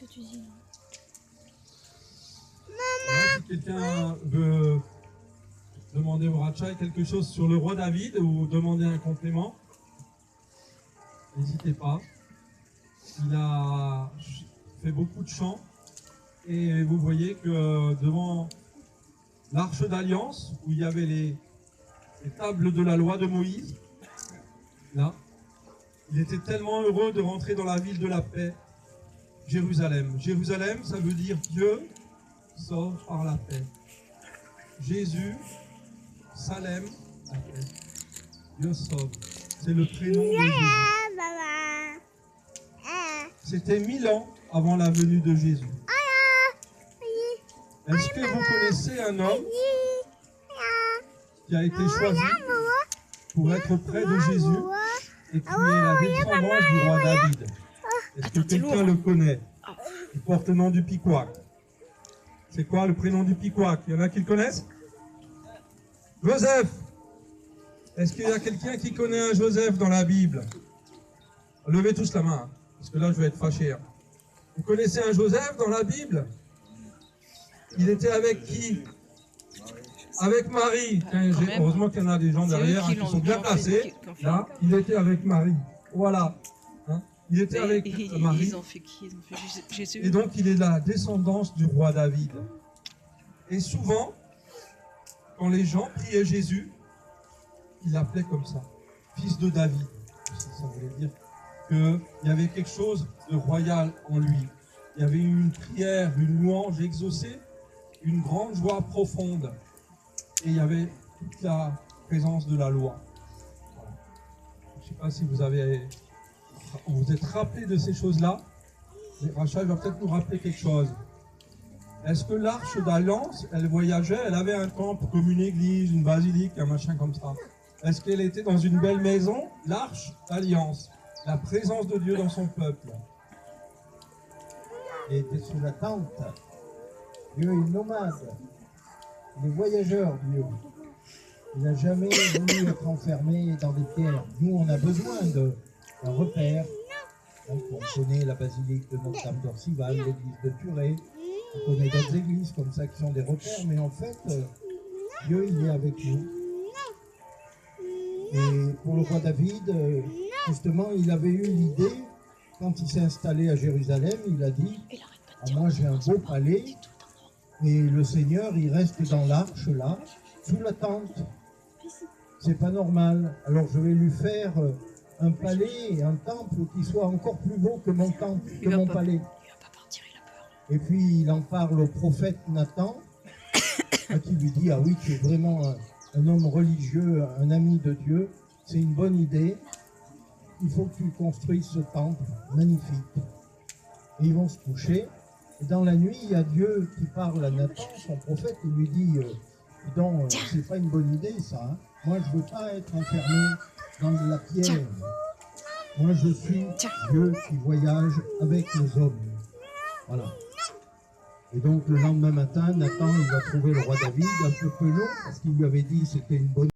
que tu dis là. Voilà, si quelqu'un veut demander au Ratchai quelque chose sur le roi David ou demander un complément, n'hésitez pas. Il a fait beaucoup de chants et vous voyez que devant l'arche d'alliance où il y avait les tables de la loi de Moïse, là, il était tellement heureux de rentrer dans la ville de la paix, Jérusalem. Jérusalem, ça veut dire Dieu sauve par la paix. Jésus, Salem, la paix. Dieu sauve. C'est le prénom de Jésus. C'était 1000 ans avant la venue de Jésus. Est-ce que vous connaissez un homme qui a été choisi pour être près de Jésus et qui est la descendance du roi David? Est-ce que quelqu'un le connaît? Il porte le nom du Piquoic. C'est quoi le prénom du Piquoic? Il y en a qui le connaissent? Joseph! Est-ce qu'il y a quelqu'un qui connaît un Joseph dans la Bible? Levez tous la main, parce que là je vais être fâché. Vous connaissez un Joseph dans la Bible? Il était avec qui? Avec Marie. Heureusement qu'il y en a des gens derrière qui sont bien placés. Là, il était avec Marie. Voilà. Hein, il était avec Marie. Ils ont fait qui? Ils ont fait Jésus. Et donc, il est la descendance du roi David. Et souvent, quand les gens priaient Jésus, ils l'appelaient comme ça, fils de David. Ça voulait dire qu'il y avait quelque chose de royal en lui. Il y avait une prière, une louange exaucée, une grande joie profonde. Et il y avait toute la présence de la loi. Voilà. Je ne sais pas si vous êtes rappelé de ces choses-là. Rachel va peut-être nous rappeler quelque chose. Est-ce que l'arche d'alliance, elle voyageait, elle avait un temple comme une église, une basilique, un machin comme ça? Est-ce qu'elle était dans une belle maison? L'arche d'alliance, la présence de Dieu dans son peuple. Il était sous la tente. Dieu est nomade. Il est voyageur, Dieu. Il n'a jamais voulu être enfermé dans des pierres. Nous, on a besoin d'un repère. Donc, on connaît la basilique de Notre-Dame d'Orcival, l'église de Turé. On connaît d'autres églises comme ça qui sont des repères. Mais en fait, Dieu, il est avec nous. Et pour le roi David, justement, il avait eu l'idée, quand il s'est installé à Jérusalem, il a dit « Moi, j'ai un beau palais. » Et le Seigneur, il reste dans l'arche, là, sous la tente. C'est pas normal. Alors je vais lui faire un palais et un temple qui soit encore plus beau que mon temple, que mon palais. Il va pas partir, il a peur. Et puis il en parle au prophète Nathan, qui lui dit, ah oui, tu es vraiment un homme religieux, un ami de Dieu. C'est une bonne idée. Il faut que tu construises ce temple magnifique. Et ils vont se coucher. Et dans la nuit, il y a Dieu qui parle à Nathan, son prophète, il lui dit « Donc, c'est pas une bonne idée, ça. Hein. Moi, je veux pas être enfermé dans de la pierre. Moi, je suis Dieu qui voyage avec les hommes. » Voilà. Et donc, le lendemain matin, Nathan, il va trouver le roi David, un peu penaud, parce qu'il lui avait dit que c'était une bonne